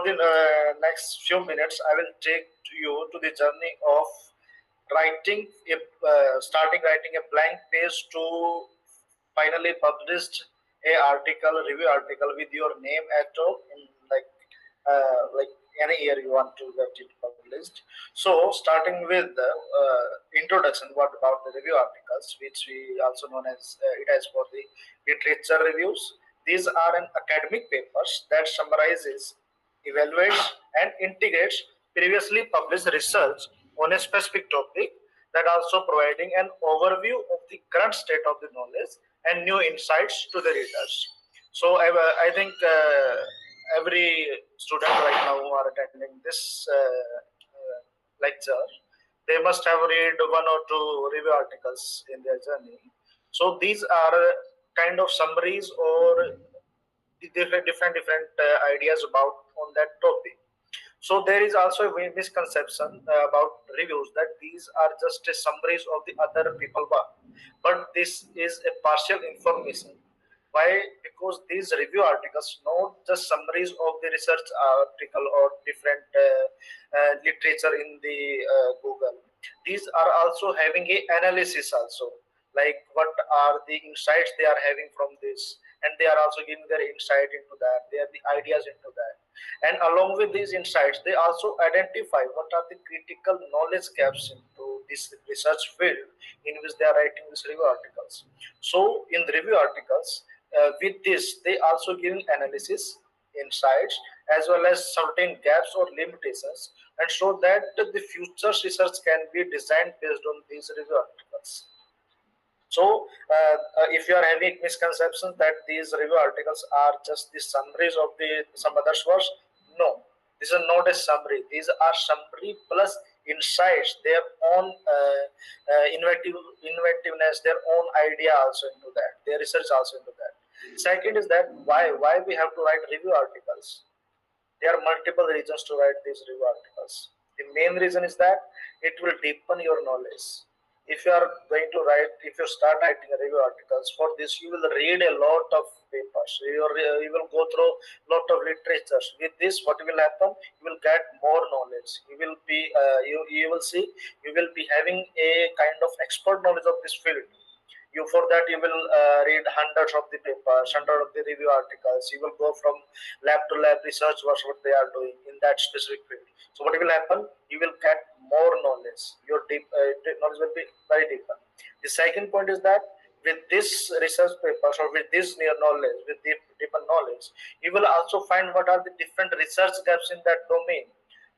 for the next few minutes, I will take you to the journey of starting writing a blank page to finally published review article with your name at all in like any year you want to get it published. So starting with the introduction, what about the review articles, which we also known as it as for the literature reviews. These are an academic papers that summarizes, evaluates, and integrates previously published research on a specific topic, that also providing an overview of the current state of the knowledge and new insights to the readers. So I think every student right now who are attending this lecture, they must have read one or two review articles in their journey. So these are kind of summaries or the different ideas about on that topic. So there is also a misconception about reviews, that these are just a summaries of the other people work, but this is a partial information. Why? Because these review articles not just summaries of the research article or different literature in the Google. These are also having a analysis also, like what are the insights they are having from this, and they are also giving their insight into that, they are the ideas into that. And along with these insights, they also identify what are the critical knowledge gaps into this research field in which they are writing these review articles. So in the review articles, with this, they also giving analysis, insights, as well as certain gaps or limitations, and so that the future research can be designed based on these review articles. So, if you are having misconceptions that these review articles are just the summaries of the some other source, no, this is not a summary. These are summary plus insights, their own inventiveness, their own idea also into that, their research also into that. Second is that why we have to write review articles. There are multiple reasons to write these review articles. The main reason is that it will deepen your knowledge. If you are going to write, if you start writing review articles, for this you will read a lot of papers. You will go through lot of literatures. With this, what will happen? You will get more knowledge. You will be you will see, you will be having a kind of expert knowledge of this field. You for that you will read hundreds of the papers, hundreds of the review articles. You will go from lab to lab, research what they are doing in that specific field. So what will happen? You will get more knowledge. Your knowledge will be very deeper. The second point is that with this research papers or with this near knowledge, with deeper knowledge, you will also find what are the different research gaps in that domain.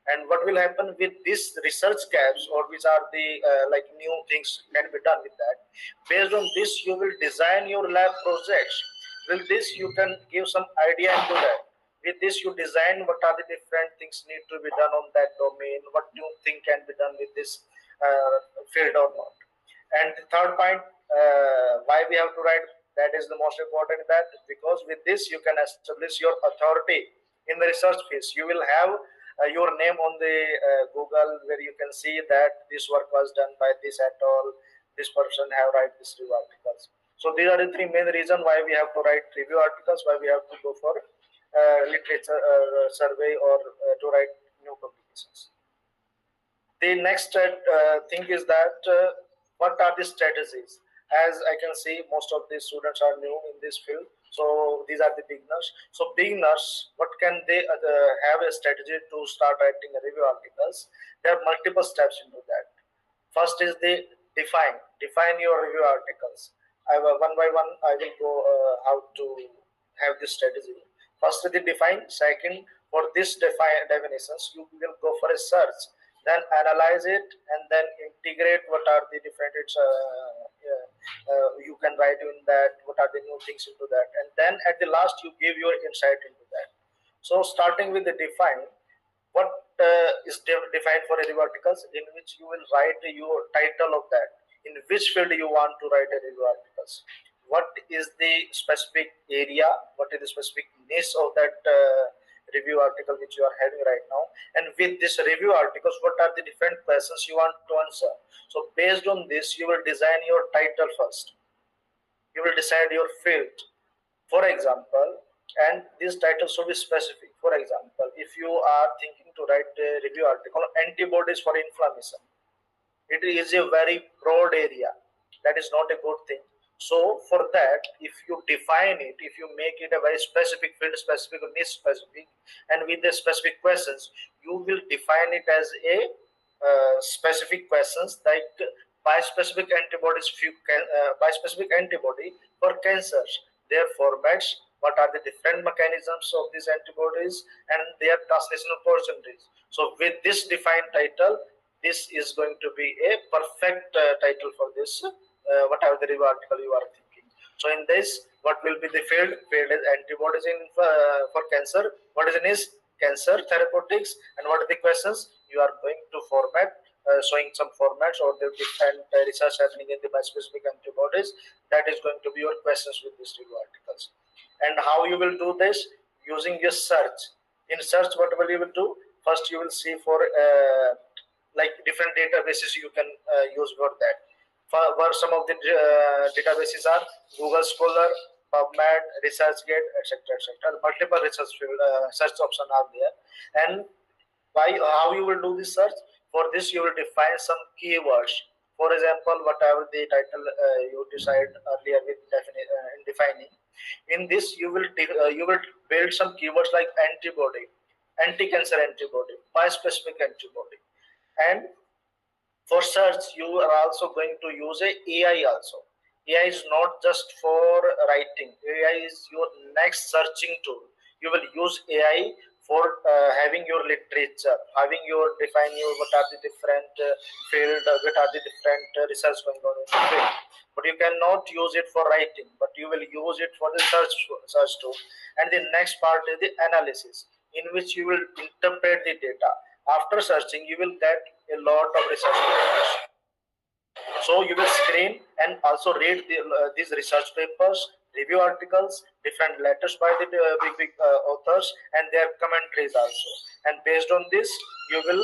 And what will happen with these research gaps, or which are the like new things can be done with that. Based on this, you will design your lab projects. With this, you can give some idea into that. With this, you design what are the different things need to be done on that domain, what new thing can be done with this field or not. And the third point, why we have to write, that is the most important, that because with this you can establish your authority in the research phase. You will have your name on the Google, where you can see that this work was done by this at all, this person have write this review articles. So these are the three main reasons why we have to write review articles, why we have to go for literature survey or to write new publications. The next thing is that what are the strategies? As I can see, most of these students are new in this field, so these are the beginners. So beginners, what can they have a strategy to start writing review articles? There are multiple steps into that. First is the define your review articles. I will one by one I will go how to have this strategy. First the define. Second, for this definitions you will go for a search, then analyze it, and then integrate what are the different you can write in that, what are the new things into that, and then at the last you give your insight into that. So starting with the define, what is defined for review articles, in which you will write your title of that, in which field you want to write a review articles, what is the specific area, what is the specific niche of that review article which you are having right now, and with this review articles what are the different questions you want to answer. So based on this you will design your title first, you will decide your field, for example, and this title should be specific. For example, if you are thinking to write a review article on antibodies for inflammation, it is a very broad area. That is not a good thing. So for that, if you define it, if you make it a very specific, field specific or niche specific, and with the specific questions, you will define it as a specific questions like bispecific antibodies, bispecific antibody for cancers, their formats, what are the different mechanisms of these antibodies, and their translational percentage. So with this defined title, this is going to be a perfect title for this whatever the review article you are thinking. So in this, what will be the field? Field is antibodies in for cancer. What is in is cancer therapeutics, and what are the questions you are going to format, showing some formats or the different research happening in the bispecific antibodies. That is going to be your questions with these review articles. And how you will do this? Using your search. In search, what will you will do? First, you will see for like different databases you can use for that. For some of the databases are Google Scholar, PubMed, ResearchGate, etc., etc. Multiple research search options are there. And how you will do this search? For this, you will define some keywords. For example, whatever the title you decide earlier with in defining. In this, you will build some keywords like antibody, anti-cancer antibody, bispecific antibody, and for search you are also going to use a AI also. AI is not just for writing. AI is your next searching tool. You will use AI for having your literature, having your define your what are the different field, what are the different research going on in the field. But you cannot use it for writing, but you will use it for the search tool. And the next part is the analysis, in which you will interpret the data. After searching, you will get a lot of research papers. So you will screen and also read these research papers, review articles, different letters by the big authors, and their commentaries also. And based on this, you will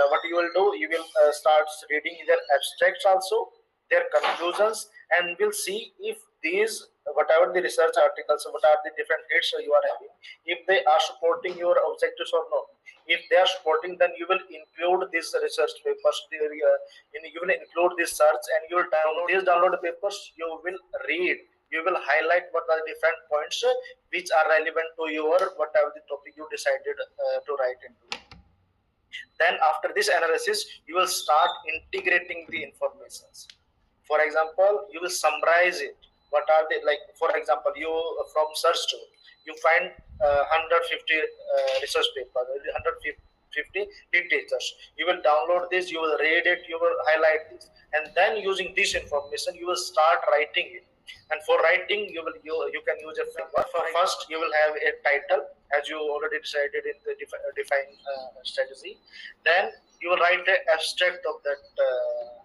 what you will do? You will start reading their abstracts also, their conclusions, and we'll see if these whatever the research articles, what are the different hits you are having, if they are supporting your objectives or not. If they are supporting, then you will include these research papers. You will include this search, and you will download these download papers. You will read. You will highlight what are the different points which are relevant to your whatever the topic you decided to write into. Then after this analysis, you will start integrating the informations. For example, you will summarize it. What are the, like for example, you from search tool, you find 150 research papers, 150 literatures. You will download this, you will read it, you will highlight this, and then using this information, you will start writing it. And for writing, you can use a framework. For first, you will have a title, as you already decided in the define strategy. Then you will write the abstract of that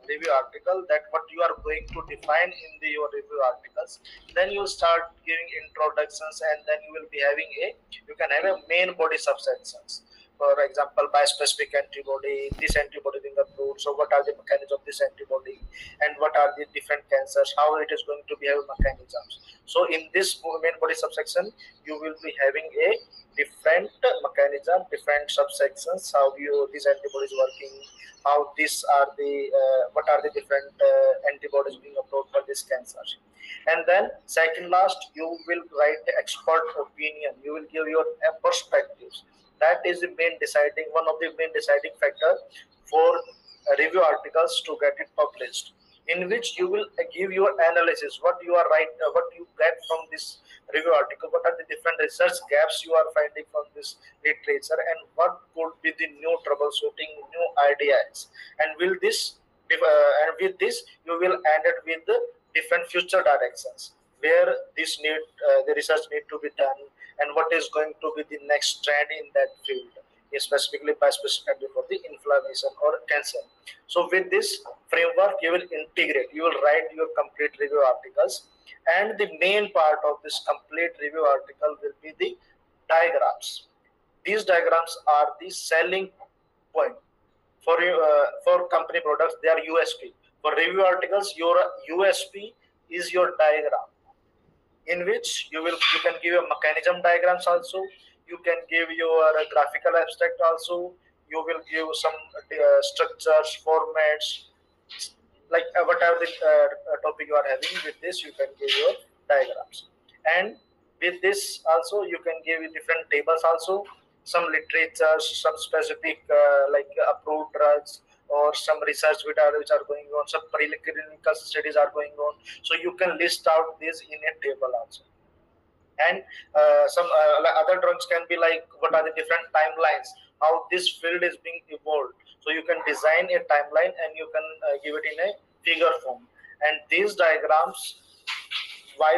review article, that what you are going to define in your review articles. Then you start giving introductions, and then you will be having you can have a main body subsections. For example, bispecific antibody, this antibody being approved. So what are the mechanisms of this antibody, and what are the different cancers, how it is going to behave mechanisms. So in this main body subsection, you will be having a different mechanism, different subsections, how these antibodies working, how these are the what are the different antibodies being approved for this cancer. And then second last, you will write expert opinion. You will give your perspectives. That is the main deciding, one of the main deciding factor for review articles to get it published, in which you will give your analysis, what you are what you get from this review article, what are the different research gaps you are finding from this literature, and what could be the new troubleshooting, new ideas, and will this and with this you will end it with the different future directions where this the research need to be done, and what is going to be the next trend in that field, specifically specifically for the inflammation or cancer. So with this framework, you will integrate, you will write your complete review articles, and the main part of this complete review article will be the diagrams. These diagrams are the selling point for company products. They are USP. For review articles, your USP is your diagram, in which you can give a mechanism diagrams also. You can give your graphical abstract also. You will give some structures, formats, like whatever the topic you are having. With this, you can give your diagrams, and with this also you can give different tables also, some literature, some specific approved drugs, or some research which are going on, some preclinical studies are going on. So you can list out this in a table also. And some other drawings can be like what are the different timelines, how this field is being evolved. So you can design a timeline and you can give it in a figure form. And these diagrams, why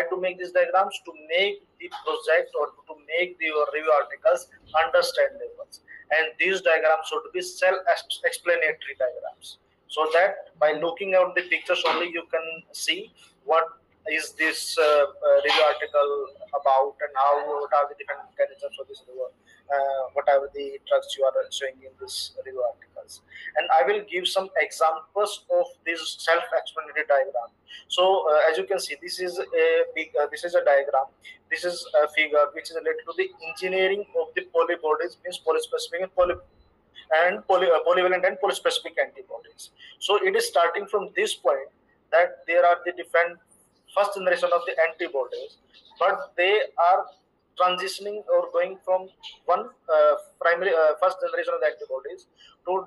to make these diagrams? To make the project or to make the review articles understandable. And these diagrams should be self-explanatory diagrams, so that by looking at the pictures only you can see what is this review article about, and what are the different mechanisms of this review, whatever the drugs you are showing in this review articles. And I will give some examples of this self-explanatory diagram. So as you can see, this is a diagram. This is a figure which is related to the engineering of the polybodies, means polyspecific and polyvalent and polyspecific antibodies. So it is starting from this point, that there are the different first generation of the antibodies, but they are transitioning or going from one primary first generation of the antibodies to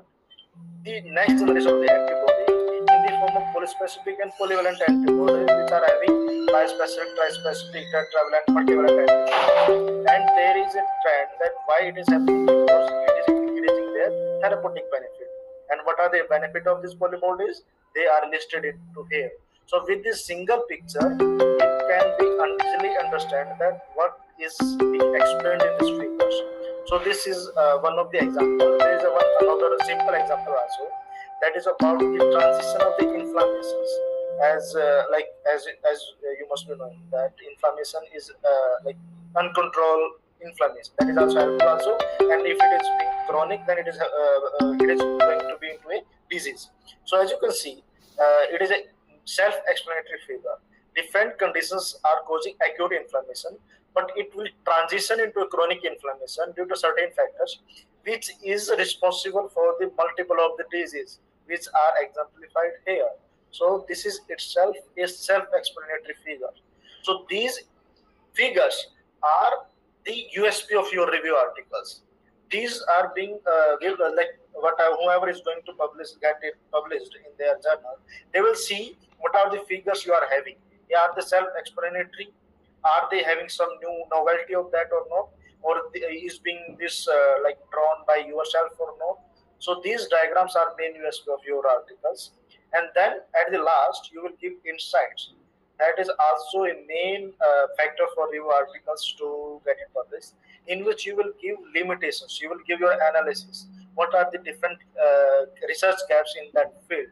the next generation of the antibody in the form of polyspecific and polyvalent antibodies, which are having bispecific, trispecific, tetravalent, multivalent antibodies. And there is a trend that why it is happening, because it is increasing their therapeutic benefit. And what are the benefit of these polybodies? They are listed into here. So with this single picture, it can be easily understand that what is being explained in these figures. So this is one of the examples. There is another simple example also, that is about the transition of the inflammations. As you must be knowing that inflammation is uncontrolled inflammation. That is also helpful also, and if it is being chronic, then it is going to be into a disease. So as you can see, it is a self-explanatory figure. Different conditions are causing acute inflammation, but it will transition into a chronic inflammation due to certain factors, which is responsible for the multiple of the disease, which are exemplified here. So this is itself a self-explanatory figure. So these figures are the USP of your review articles. These are being whoever is going to get it published in their journal, they will see what are the figures you are having. Are they self-explanatory? Are they having some new novelty of that or not? Or is being this drawn by yourself or not? So these diagrams are main USP of your articles. And then at the last, you will give insights. That is also a main factor for review articles to get it published, in which you will give limitations. You will give your analysis. What are the different research gaps in that field?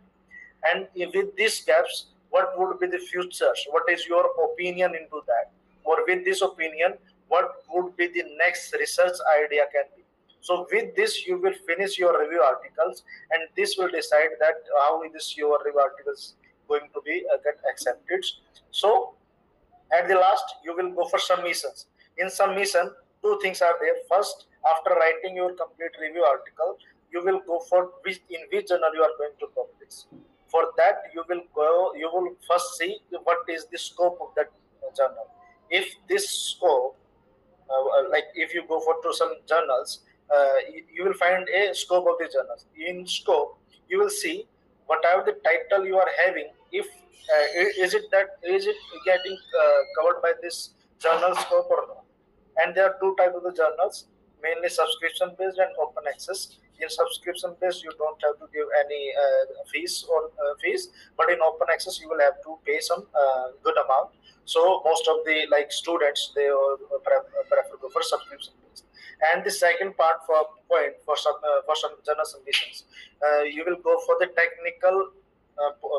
And with these gaps, what would be the futures? What is your opinion into that? Or with this opinion, what would be the next research idea can be? So with this, you will finish your review articles, and this will decide that how is your review articles going to be get accepted. So at the last, you will go for submissions. In submission, two things are there. First, after writing your complete review article, you will go for in which journal you are going to publish. For that, you will first see what is the scope of that journal. If this scope, like if you go for to some journals, you will find a scope of the journals. In scope, you will see whatever the title you are having. If is it getting covered by this journal scope or not? And there are two types of the journals, mainly subscription based and open access. In subscription based, you don't have to give any fees, but in open access, you will have to pay some good amount. So most of the students, they prefer go for subscription based. And the second part for point for some journal submissions, you will go for the technical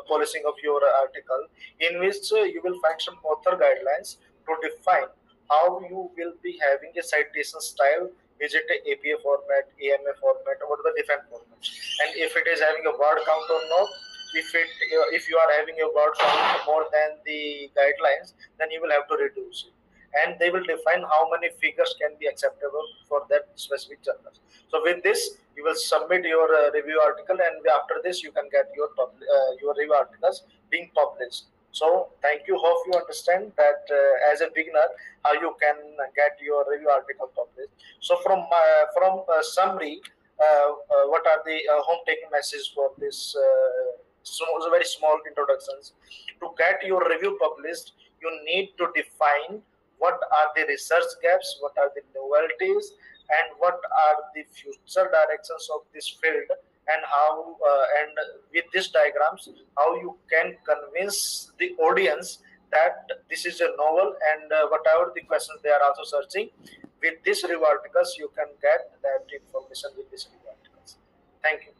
policing of your article, in which you will find some author guidelines to define how you will be having a citation style. Is it a APA format, AMA format, or the different formats? And if it is having a word count or not, if you are having a word count more than the guidelines, then you will have to reduce it. and they will define how many figures can be acceptable for that specific journal. So with this, you will submit your review article, and after this, you can get your review articles being published. So thank you. Hope you understand that as a beginner, how you can get your review article published. So from summary, what are the home taking messages for this very small introductions? To get your review published, you need to define what are the research gaps, what are the novelties, and what are the future directions of this field, and how and with these diagrams, how you can convince the audience that this is a novel, and whatever the questions they are also searching, with these review articles you can get that information with these review articles. Thank you.